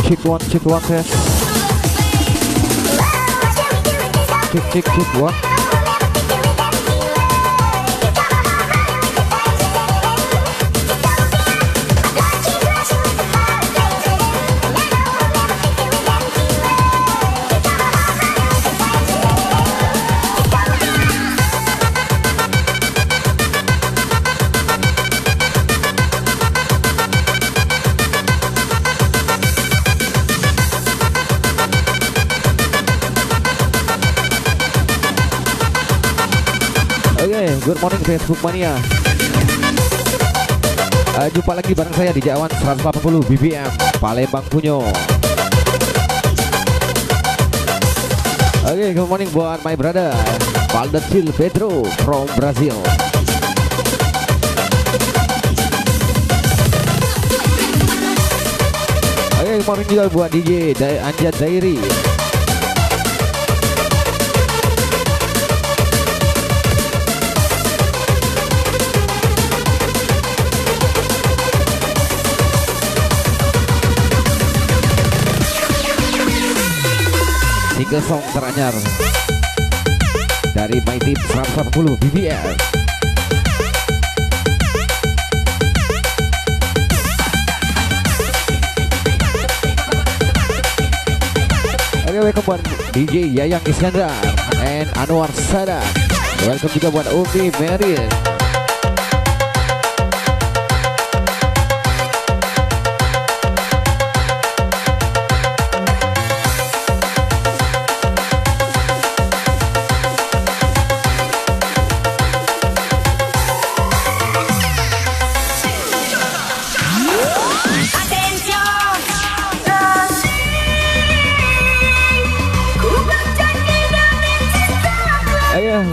check one test. Check one. Good morning Facebook Mania. Jumpa lagi bareng saya di Jawan 180 BPM Palembang Punyo. Good morning buat my brother Valdetil Pedro from Brazil. Good morning juga buat DJ Anjad Dairi. Single song teranyar dari My Team 180 BBL. Welcome buat DJ Yayang Iskandar and Anwar Sada. Welcome juga buat Umi Meryl.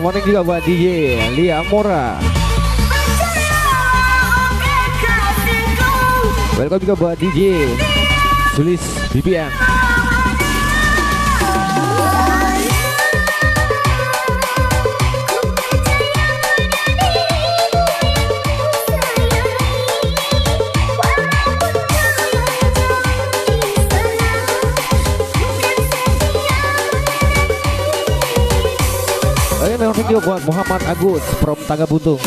Morning juga buat DJ Lia Mora. Welcome juga buat DJ Sulis BBM. Video buat Muhammad Agus from Tangga Buntung.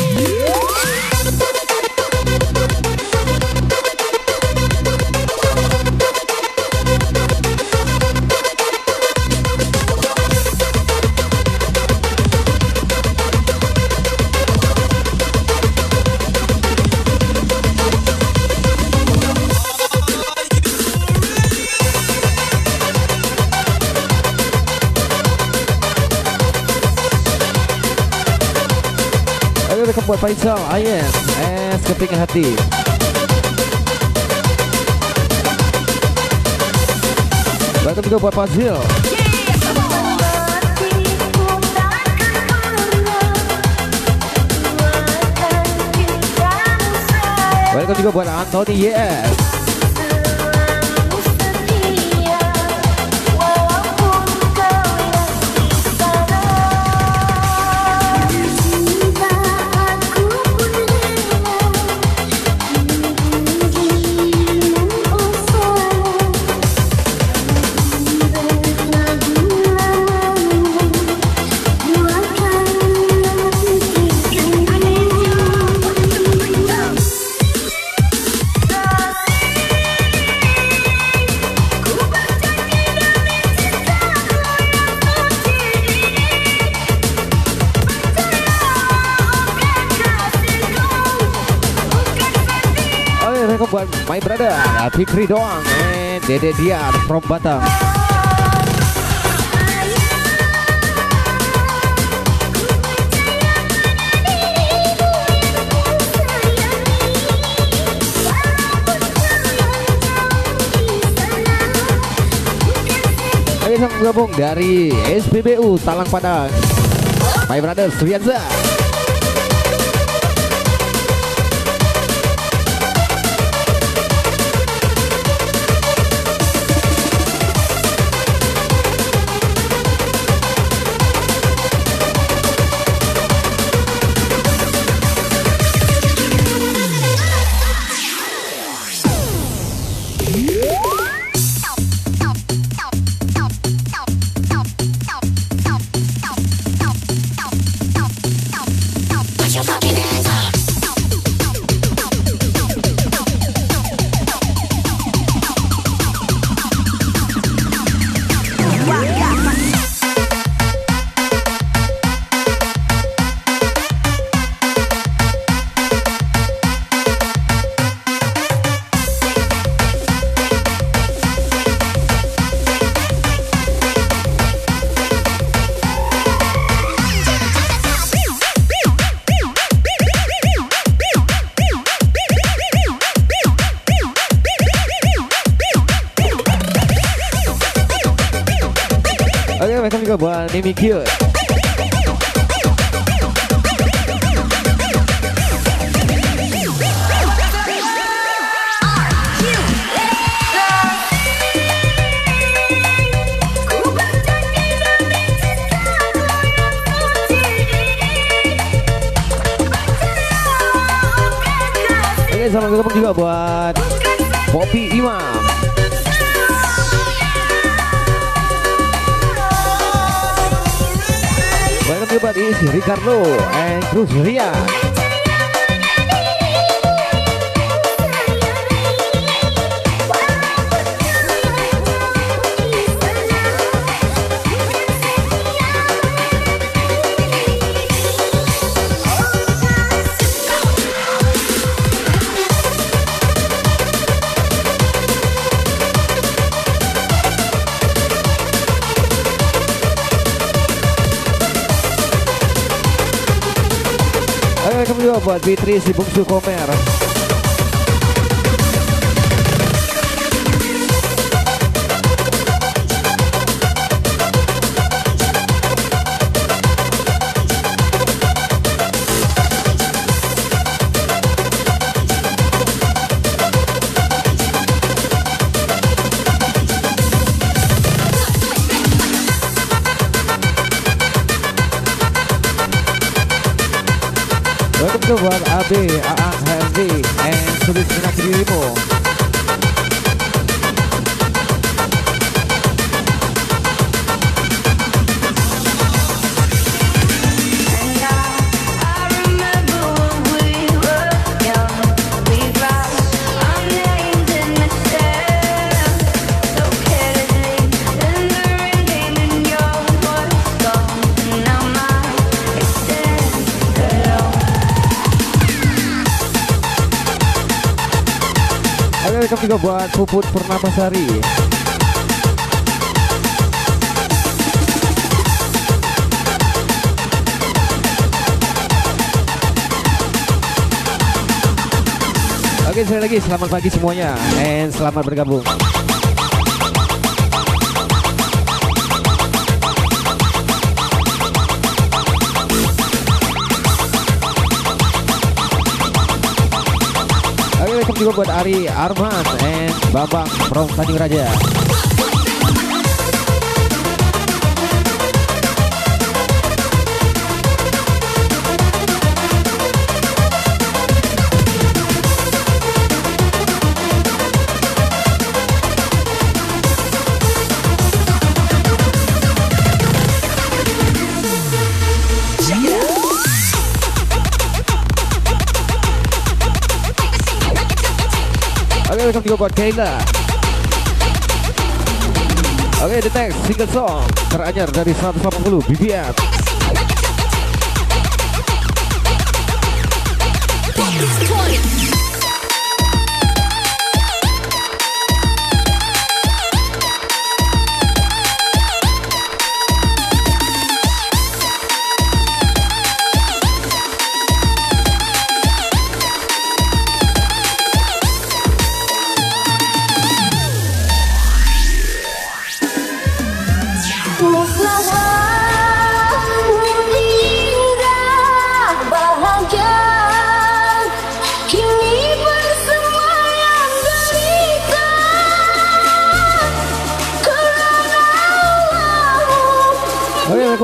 Buat Faisal, Ayen, keping hati. Welcome juga buat Fazil. Welcome juga buat Anthony YS. Buat my brother Fikri Doang and Dede Diar from Batam. Ayo sama gabung dari SPBU Talang Padang, my brother Surianza. buat Mimi Cute. Oke, selamat ketemu juga buat Poppy Imam. Welcome juga buat Is Ricardo and Cruz Rian. Welcome juga buat Fitri si bungsu Komer. Welcome to buat AB, AA, HRD, and Sulit Minat Dirimu. Welcome juga buat Puput Purnamasari. Oke, sekali lagi selamat pagi semuanya and selamat bergabung. Welcome juga buat Ari Arman and Babang from Tanjung Raja. Welcome juga buat Kayla. Oke, the next single song teranyar dari 180 BBM.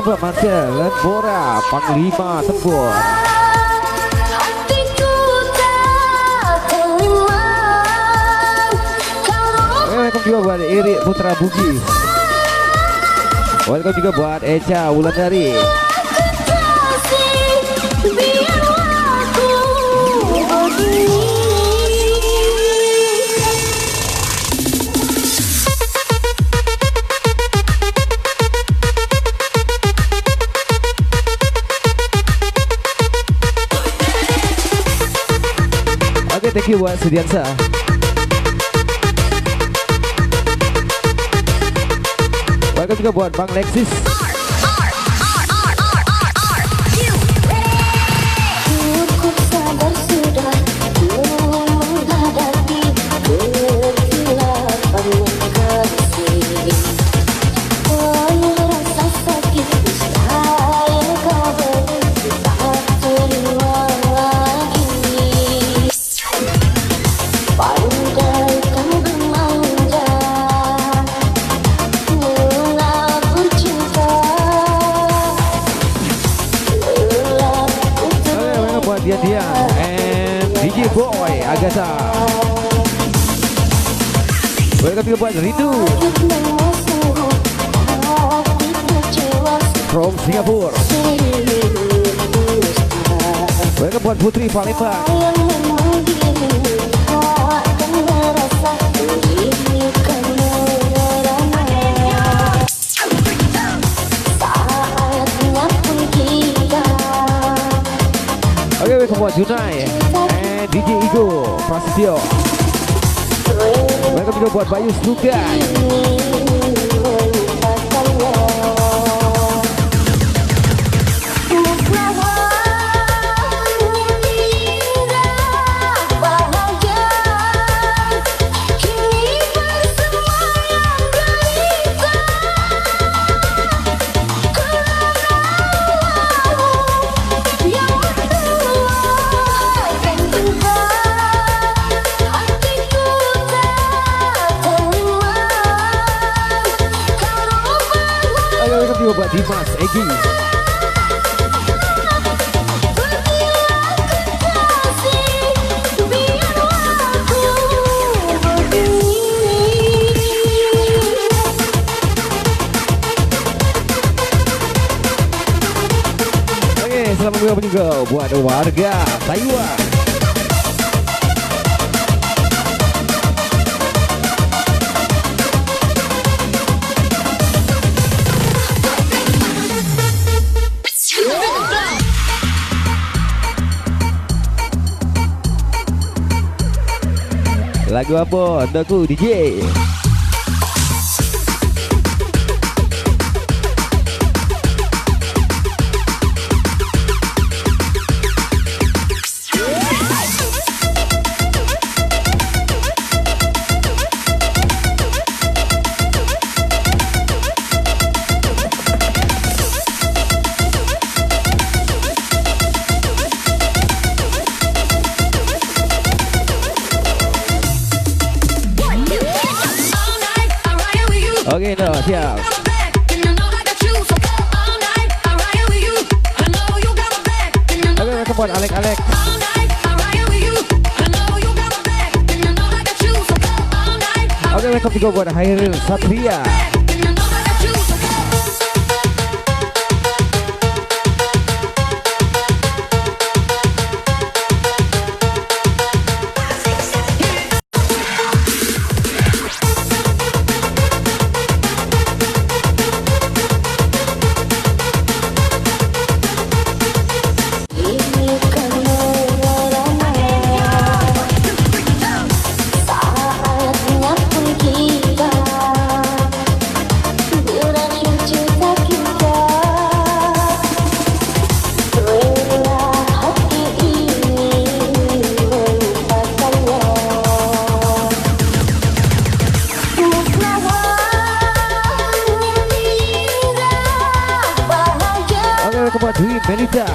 Buat Marcel dan Bora Panglima Tempur. Welcome juga buat Iri Putra Bugis. Welcome juga buat Echa Wulandari. Thank you buat Sudiansa. Welcome juga buat Bang Lexis. Dian and DJ Boy Agatha. Welcome juga buat Rindu from Singapore. Welcome buat Putri Palembang. Oke, welcome buat Junai and DJ Igo Prasetyo. Welcome juga buat Bayu Slugan. Buat Dimas Egi. Oke, selamat juga buat warga Taiwan. Lagu apa? Untukku DJ. Oke, no, siap. Oke, welcome buat Alek. Oke, welcome juga buat Hairil Satria. Dwi Melita.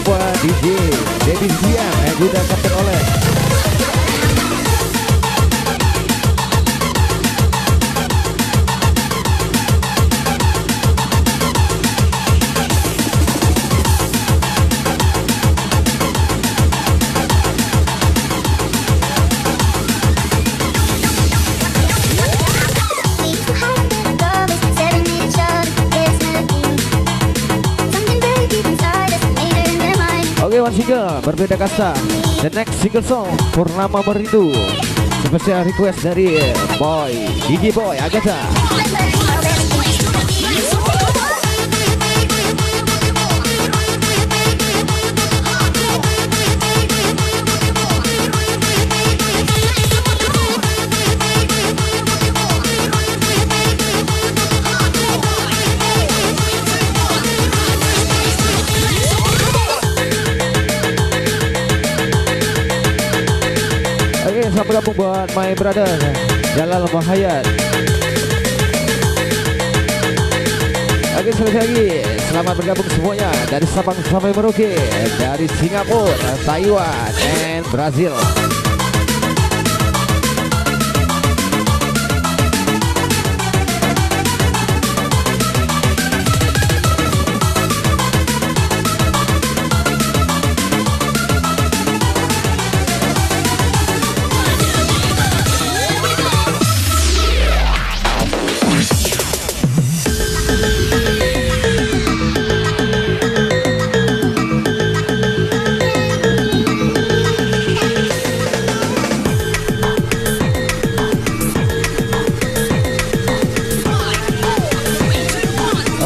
Buat DJ Dedi Siam yang juga Kapten Oleh. One single berbeda kasta. The next single song Purnama Merindu. Spesial request dari Boy DJ Boy Agatha. bergabung buat my brother Jalal Mahayat. Oke, sekali lagi selamat bergabung semuanya dari Sabang sampai Merauke, dari Singapura, Taiwan, and Brazil.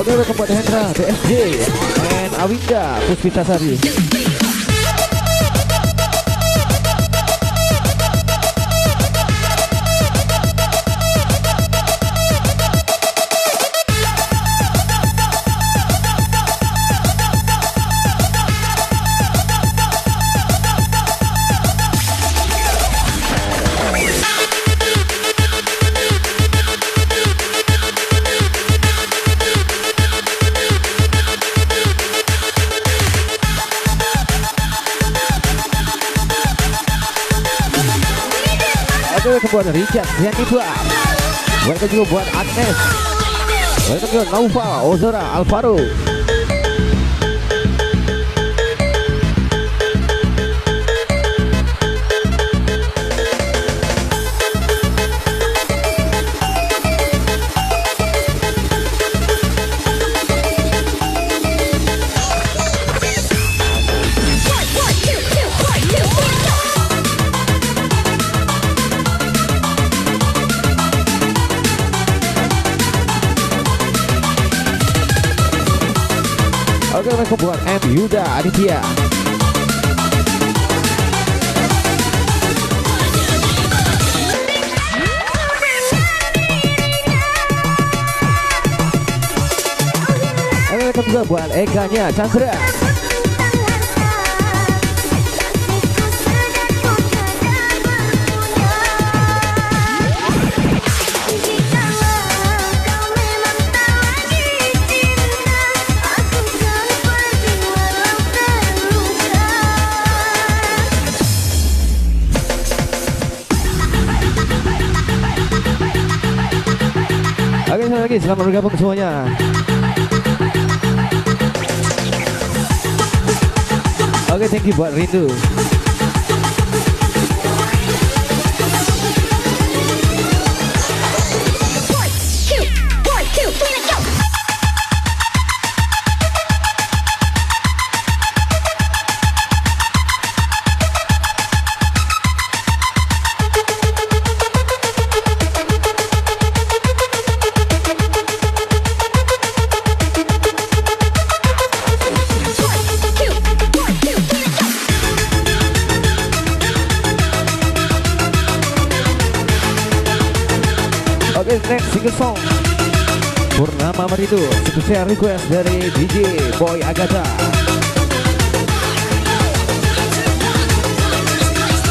Welcome buat Hendra, BSJ, and Awinda Puspitasari. Welcome buat Richard Yanifla. Welcome juga buat Agnes. Welcome juga Naufal, Ozora, Alvaro. Oke, mereka buat M Yuda Aditya. Oke, mereka juga buat Eka-nya Chandra. Oke, sekali lagi selamat bergabung semuanya. Oke, thank you buat Rindu. Next single song Purnama Meritu, spesial request dari DJ Boy Agatha.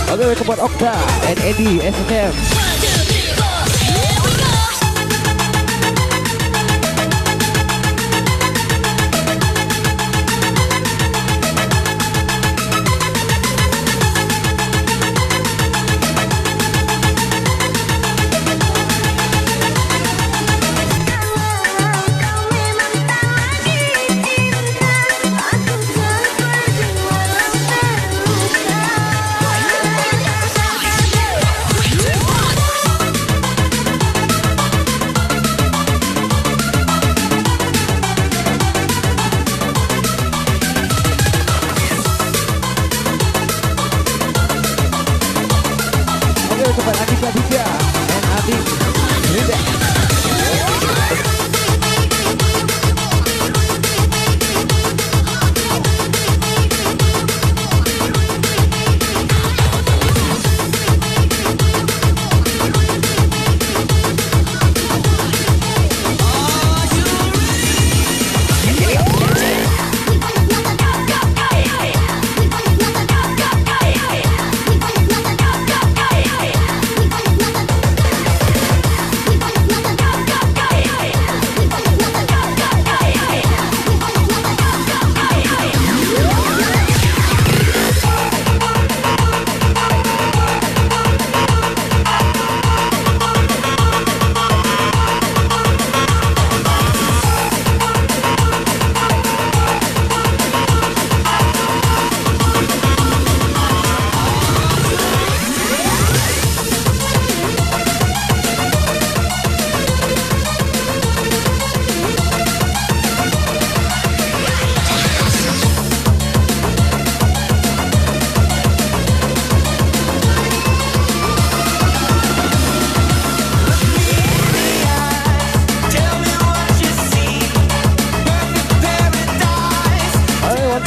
Oke, welcome buat Okta and Eddie SSM.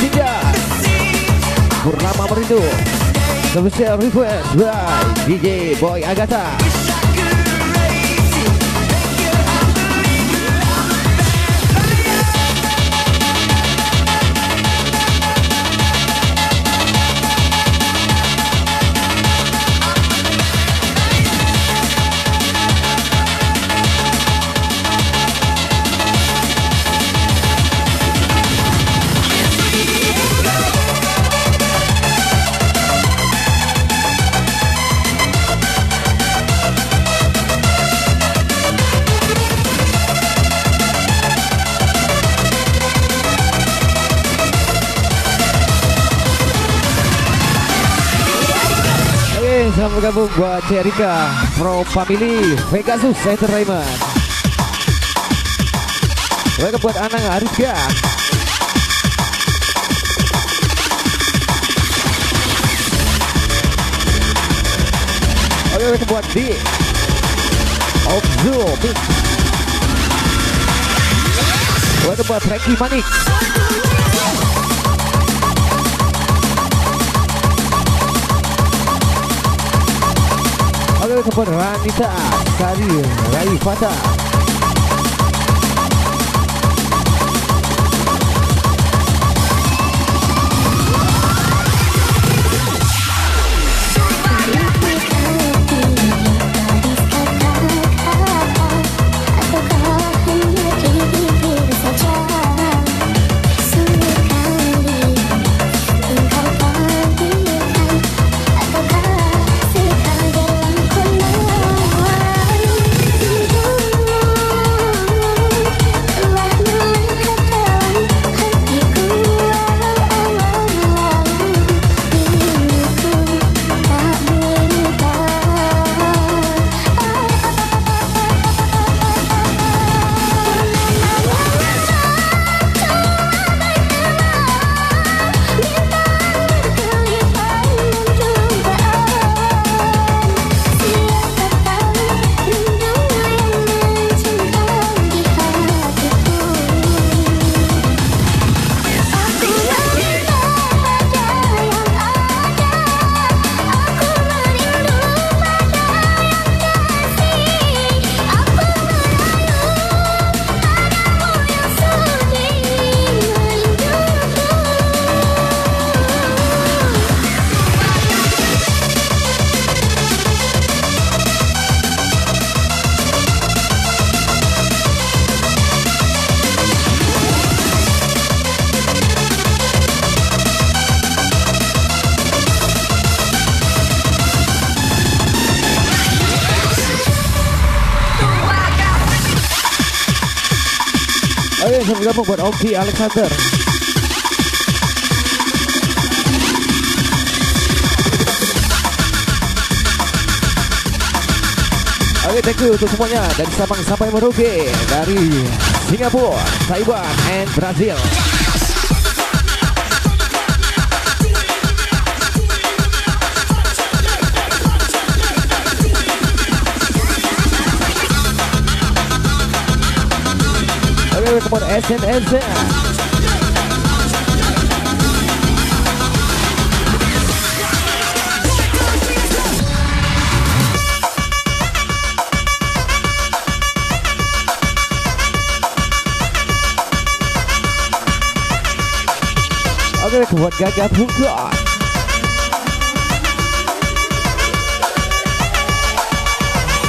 Tindas Purnama Merindu Special request by DJ Boy Agatha. Selamat bergabung buat Cerika Pro Family Pegasus Entertainment. Welcome buat Anang Arifka. Oke, welcome buat di Obzo. Welcome buat Frankie Manik. Halo kepada Ranita Sari Raifata. Oke, selamat bergabung buat Oki Alexander. Oke, thank you untuk semuanya dari Sabang sampai Merauke, dari Singapura, Taiwan, and Brazil. Oke, kepada SNLZ. Oke, buat Gagah Bungkot.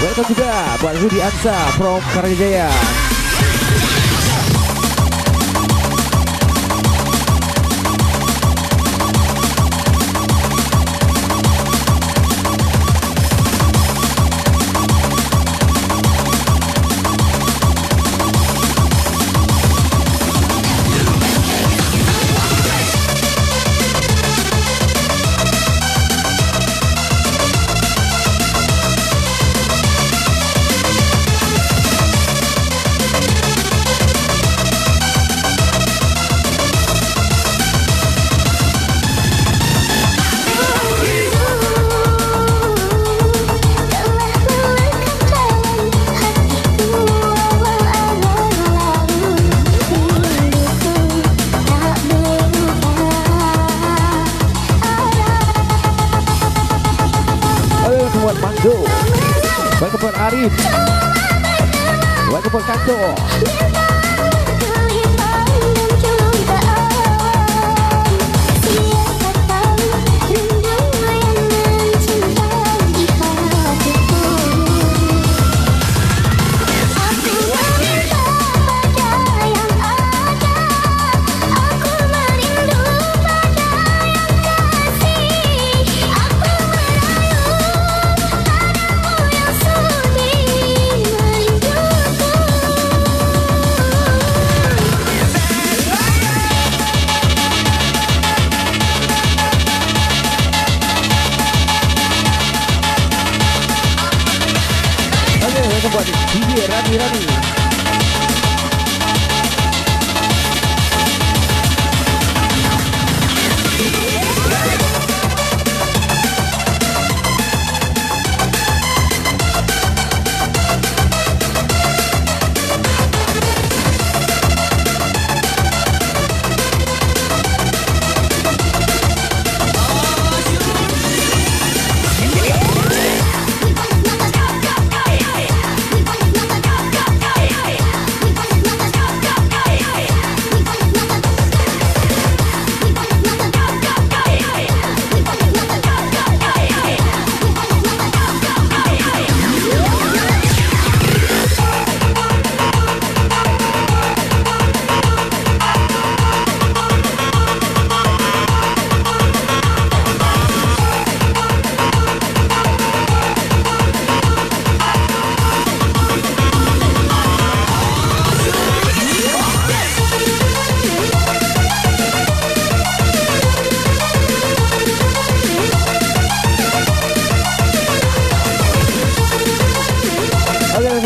Welcome juga buat Rudi Ansa from Karajaya. Rido. Welcome buat Arif. Welcome buat Kanto. Rani.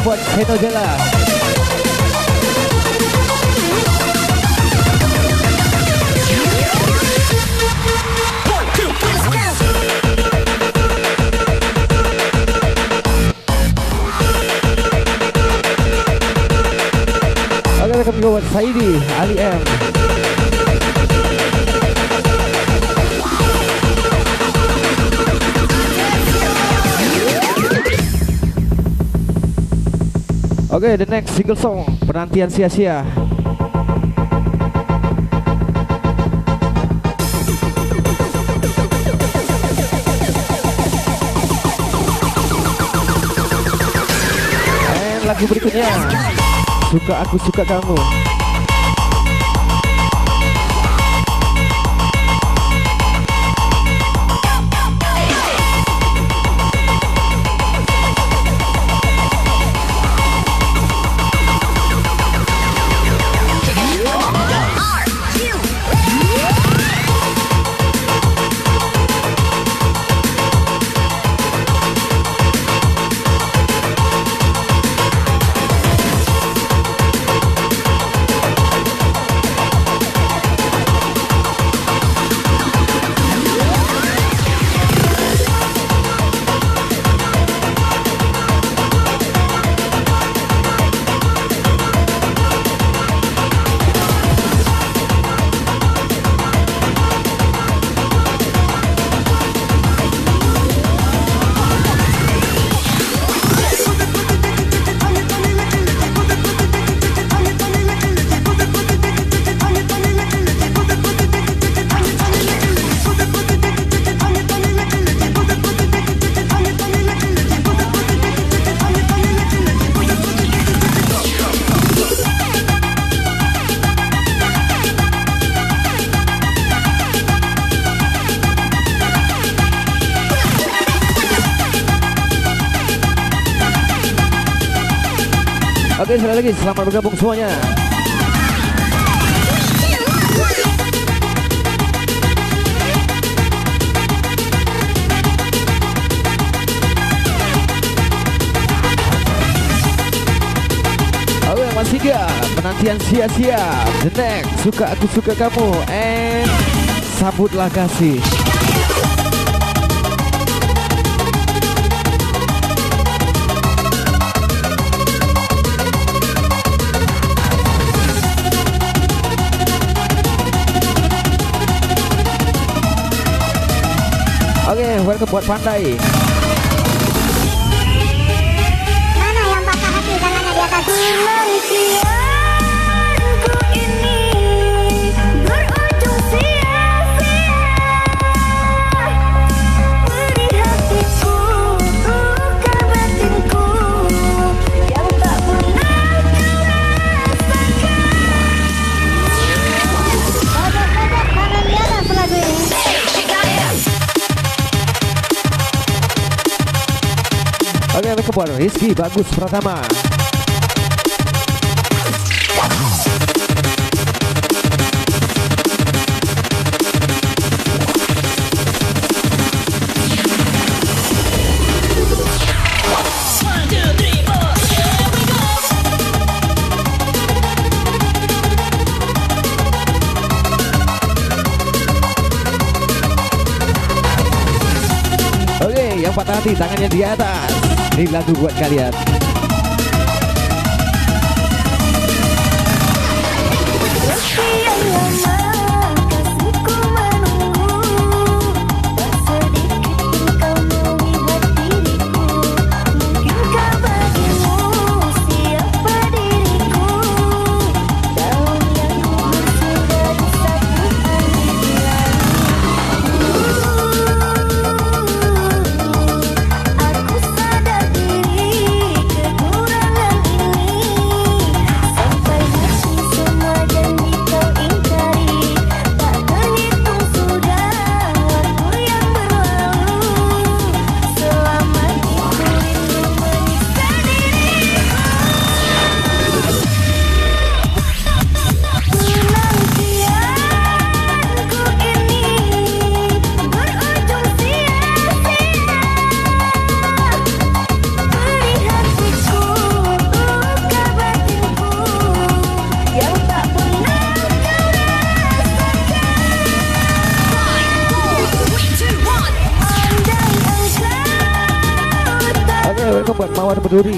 Buat Heno Jela. Oke, kami buat Saidi, Ali M. Oke, the next single song, penantian sia-sia. Dan lagu berikutnya, Suka Aku Suka Kamu. Oke, sekali lagi selamat bergabung semuanya. Oke, masih dia penantian sia-sia. The next, Suka Aku Suka Kamu, and Sambutlah Kasih. Oke, welcome buat Pandai. Oke, buat Rizky Bagus Pratama. Oke, yang patah hati tangannya di atas. Ini lagu buat kalian. Buat Mawar Berduri.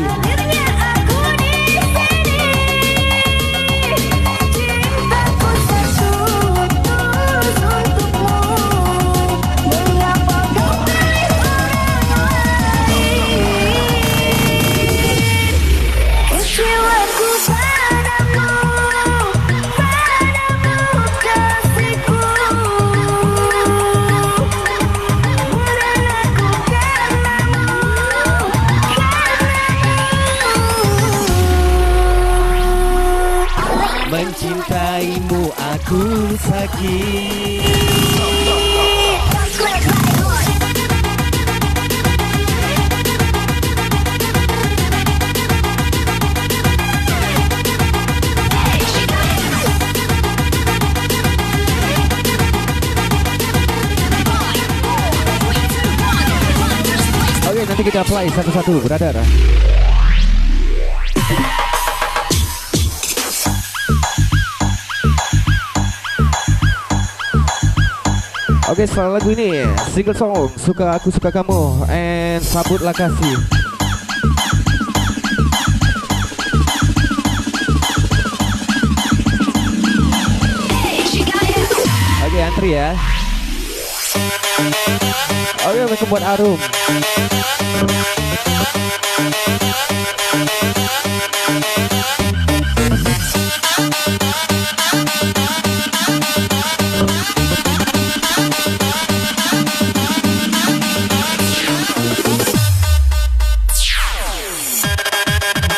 Mencintaimu aku sakit. Oke, nanti kita play satu-satu, brother. Oke, setelah lagu ini single song Suka Aku Suka Kamu and Sabutlah Kasih. Oke, antri ya. Oke, mereka buat Arum.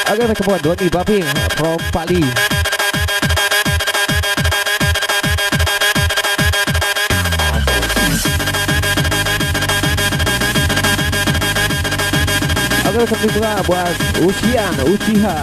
Oke, mereka buat Doni Babing from Bali. Oke, mereka juga buat Uchian, Uchiha.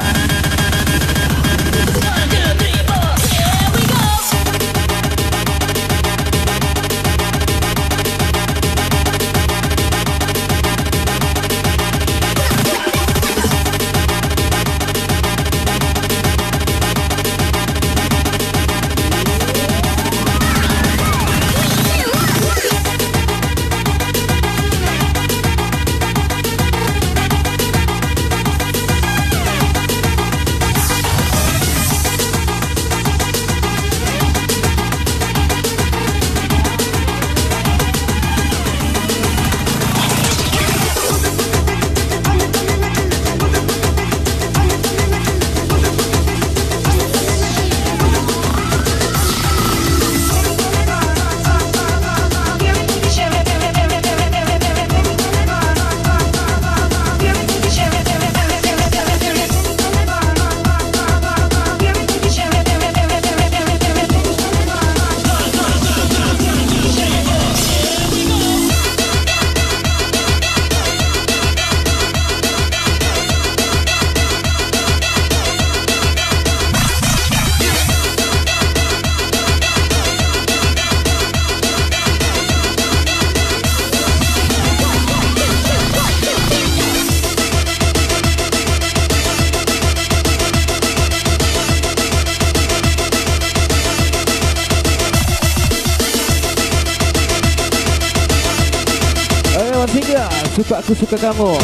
single Suka Aku Suka Kamu.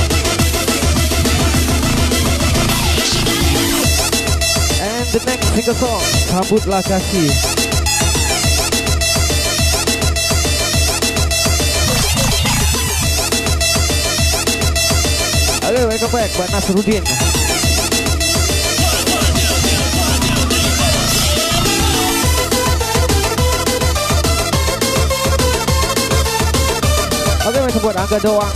And the next single song Sambutlah Kasih. Oke, welcome back buat Nasruddin. Oke, masih buat Angga doang.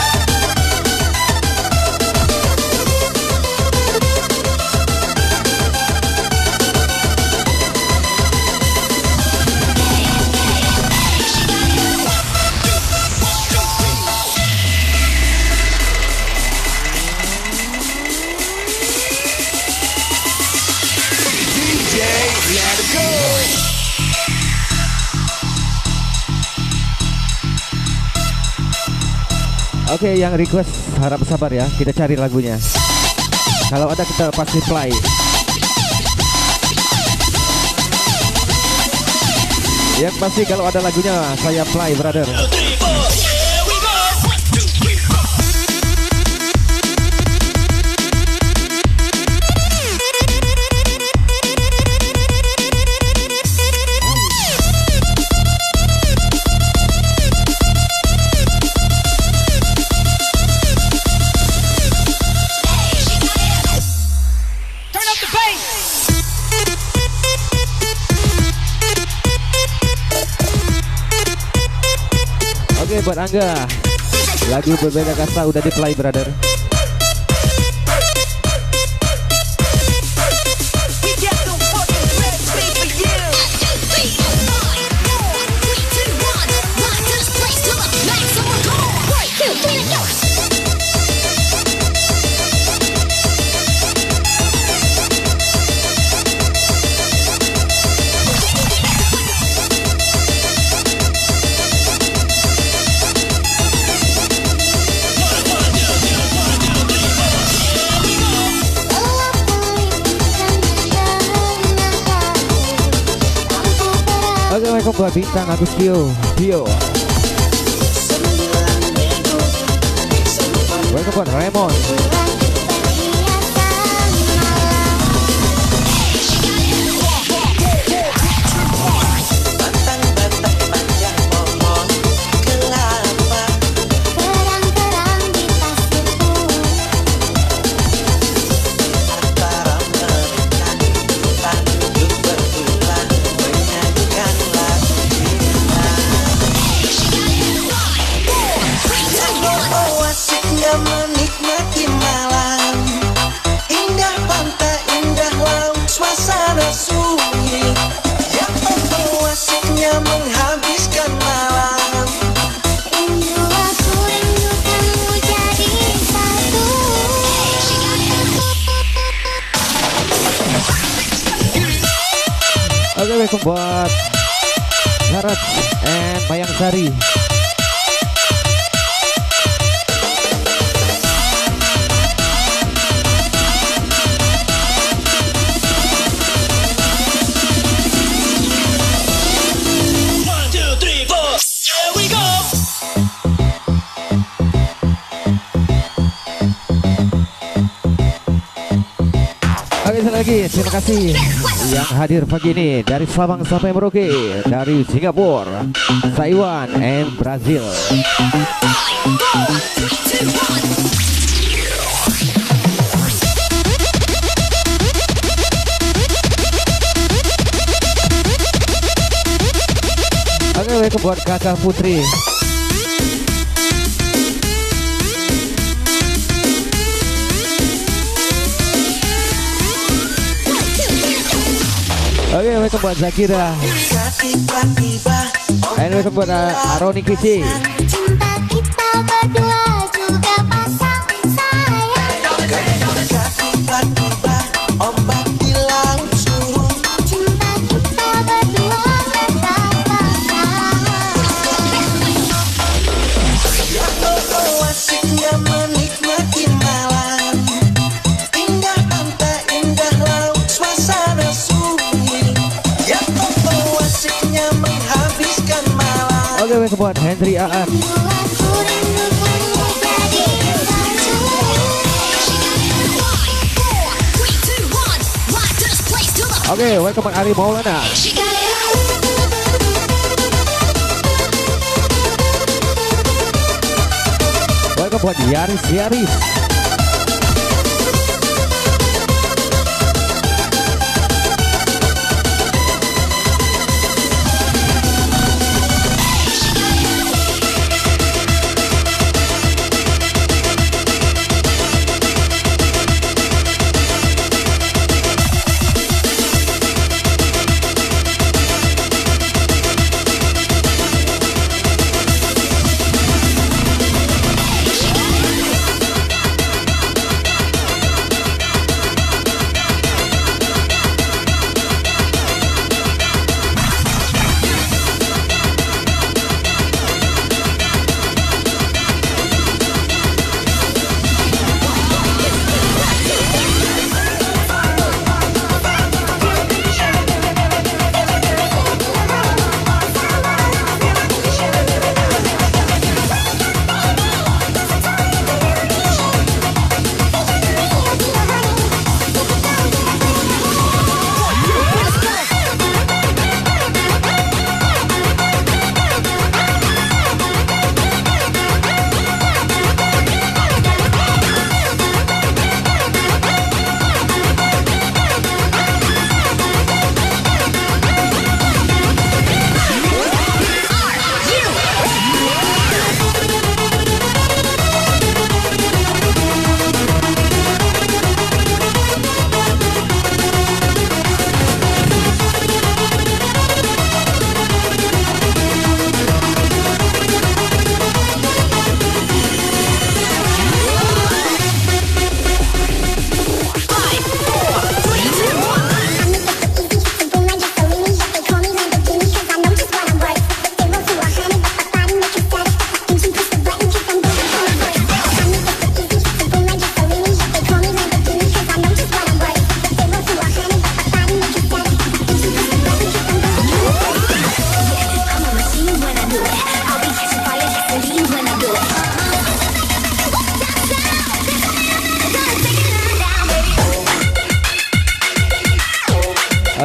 Oke, yang request harap sabar ya, kita cari lagunya. Kalau ada kita pasti play. Yang pasti kalau ada lagunya saya play, brother. Oke, buat Angga, lagu Berbeda Kasta udah di play, brother. Oke, welcome buat Bintang Agustio Dio. Welcome buat Raymond. Menikmati malam, indah pantai, indah laut, suasana sunyi. Ya Allah, asiknya menghabiskan malam. Rindu aku, rindu kamu jadi satu. Oke, welcome buat Sarat and Mayang Sari. Oke, sekali lagi terima kasih yang hadir pagi ini dari Sabang sampai Merauke, dari Singapura, Taiwan, and Brazil. Oke, welcome buat Kakak Putri. Oke, welcome buat Zakira. And welcome buat Aroni Kici. Cinta kita berdua juga pasang sayang. Tiba-tiba ombak di laut surut. Cinta kita berdua betapa Oh, asiknya menikmati malam, indah pantai, indah laut, suasana sunyi. Ya Allah, asiknya menghabiskan malam. Oke, welcome buat Henry Aan. rindu aku, rindu kamu Oke, welcome Ari Maulana. Welcome buat Yaris.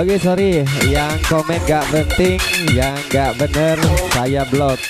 Oke, sorry, yang komen gak penting, yang gak bener saya blok.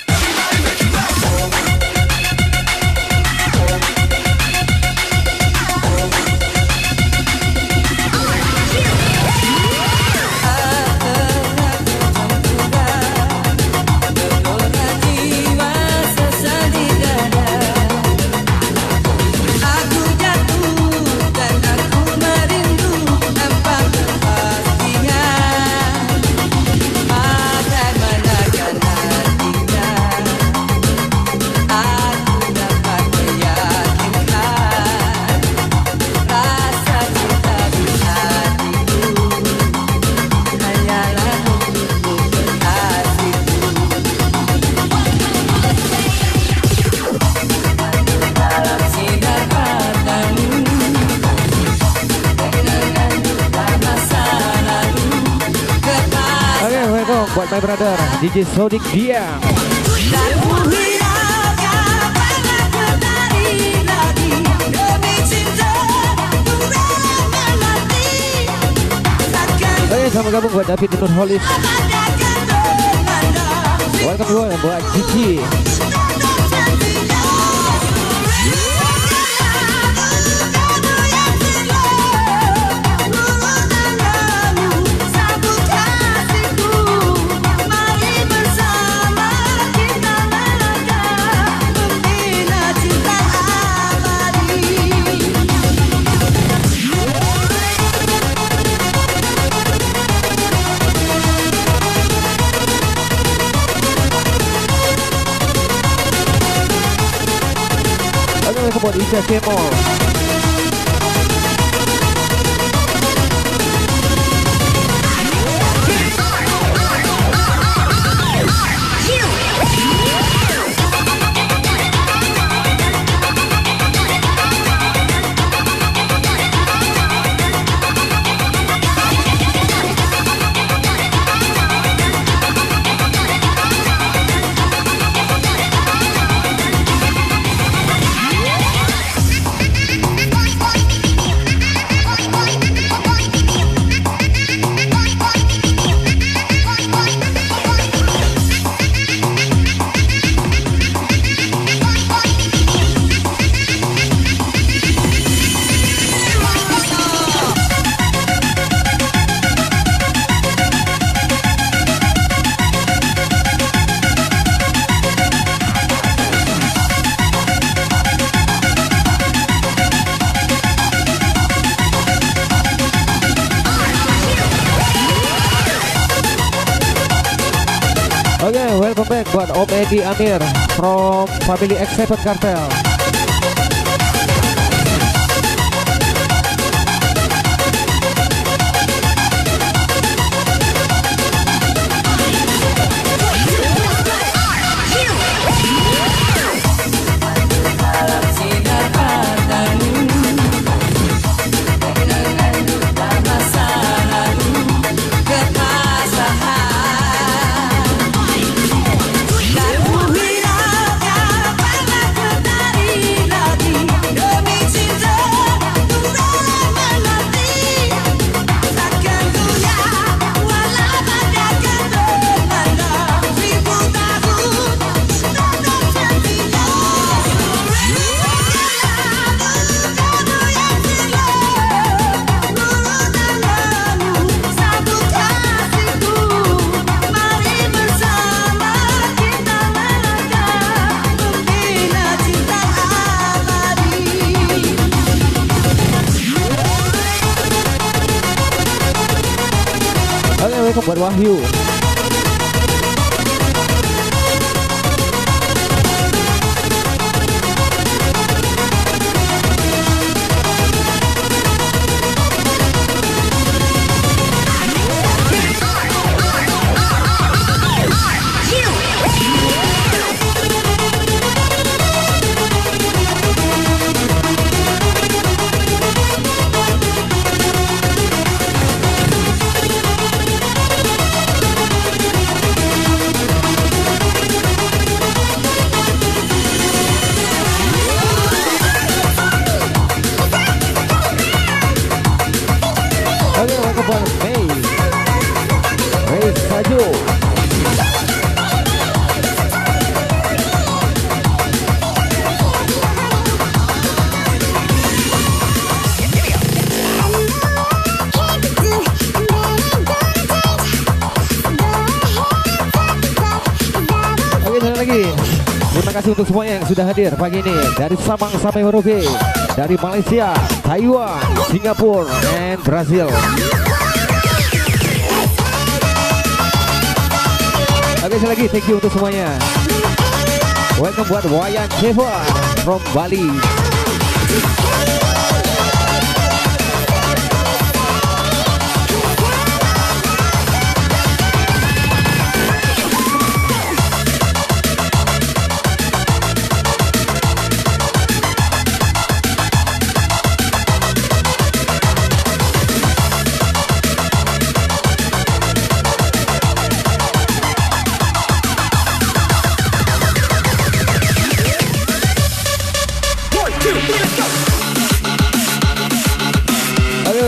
Buat my brother DJ Sodik Diam. Oke, sama gabung buat David Nurholis. Welcome juga buat Cici. Buat Isya Kemol. Oke, welcome back buat Om Edi Amir from Family X7 Cartel. Oke, buat Wahyu. Oke, welcome buat May Saju. Oke, sekali lagi terima kasih untuk semuanya yang sudah hadir pagi ini dari Sabang sampai Merauke, dari Malaysia, Taiwan, Singapura, and Brazil. Oke, sekali lagi thank you untuk semuanya. Welcome buat Wayan Keva from Bali.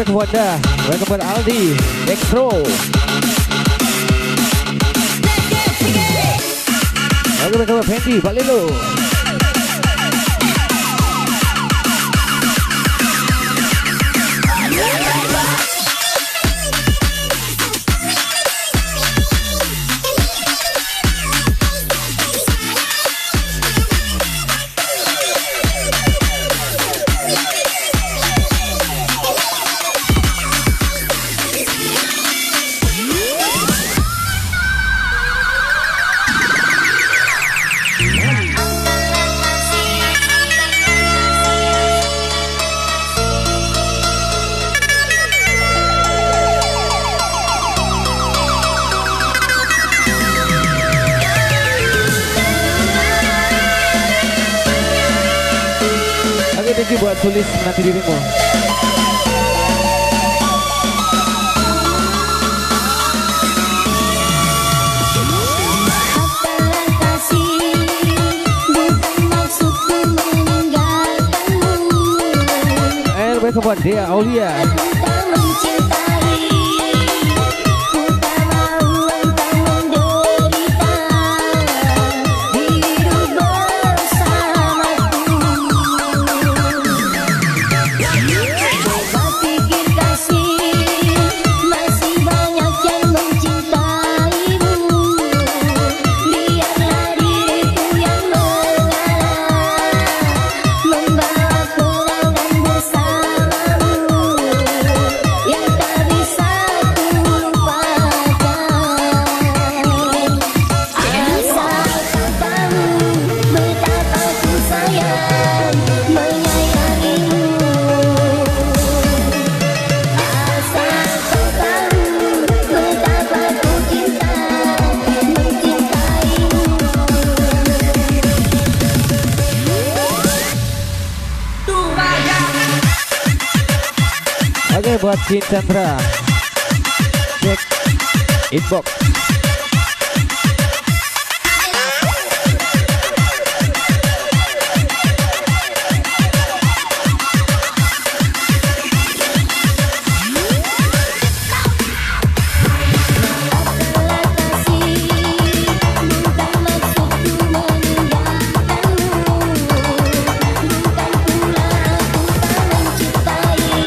Welcome buat Dah, welcome buat Aldi, Dextro. Welcome buat Fendi, Balilo. Thank you buat tulis menanti dirimu. Welcome buat Dea Aulia. buat Kin Chandra. Cek inbox.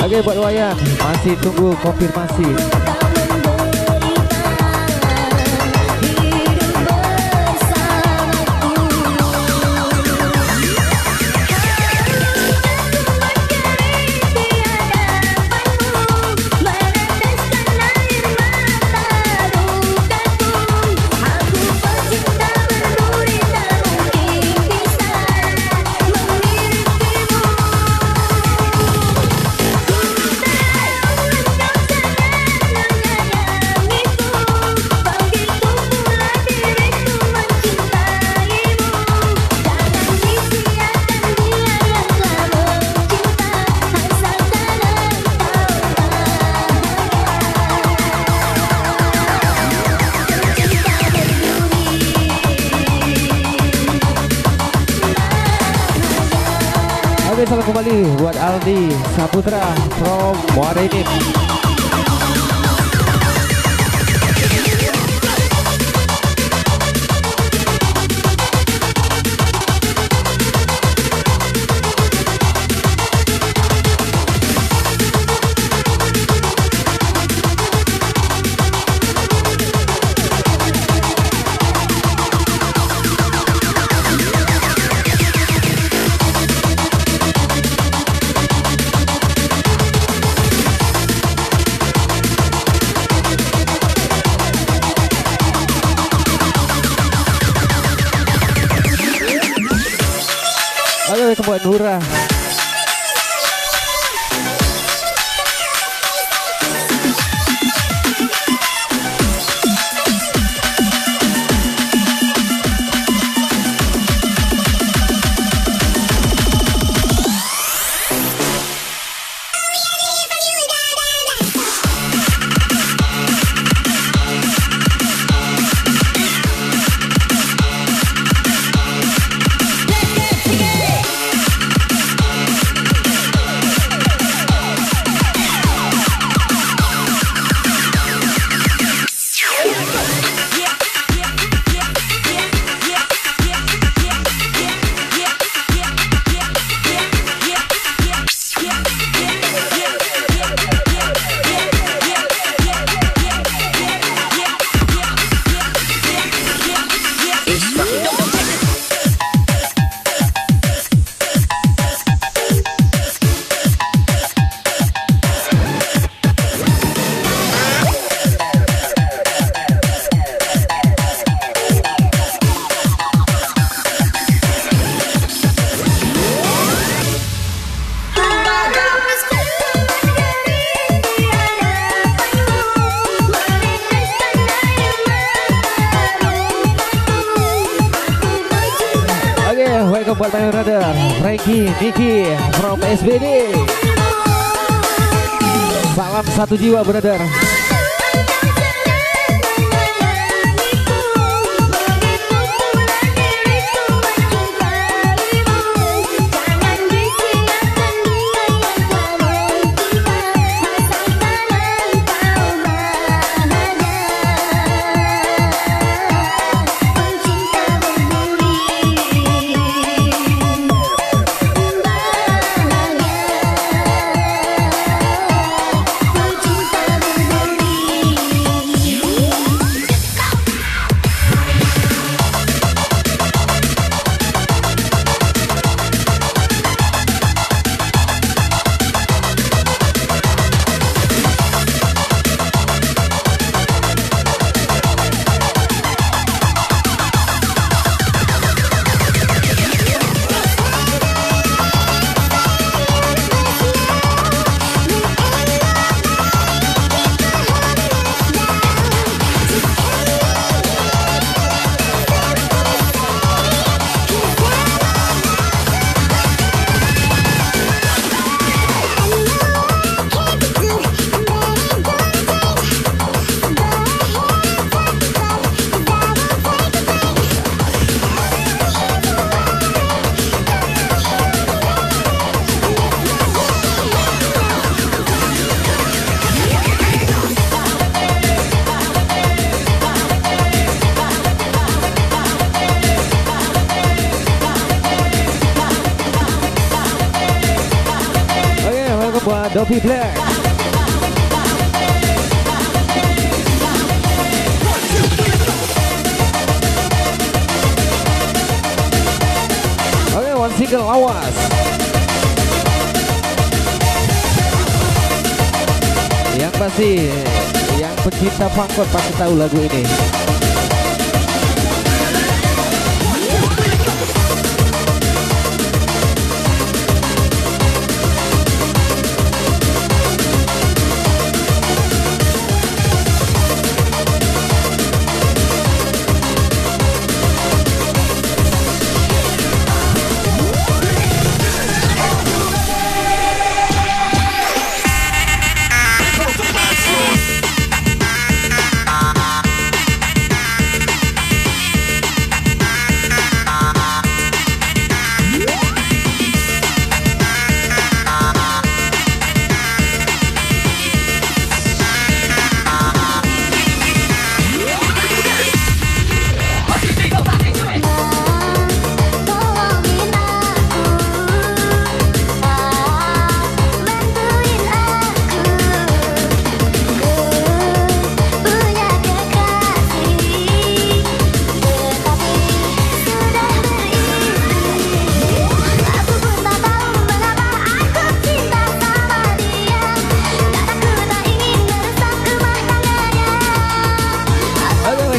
Oke, buat Wayan masih tunggu konfirmasi. Oke, salam kembali buat Aldi Saputra from Waringin. Oke, buat Nura. Welcome buat my brother Frankie, Niki from SBD. Salam satu jiwa brother. Cinta Dovi Black. Oke, one single lawas. Yang pasti, yang pecinta Fangkot pasti tahu lagu ini.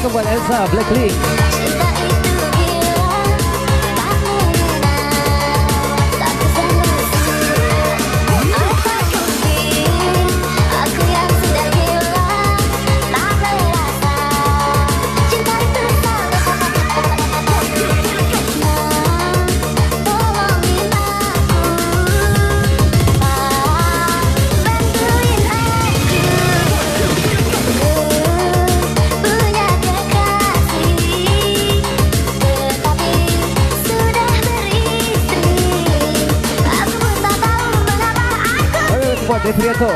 Buat Elsa Blacklink. Cinta itu gila, tak mengenal, tak keselesai. Apa mungkin aku yang sudah gila, tak merasa cinta itu salah. Tolongin Buat Devrianto.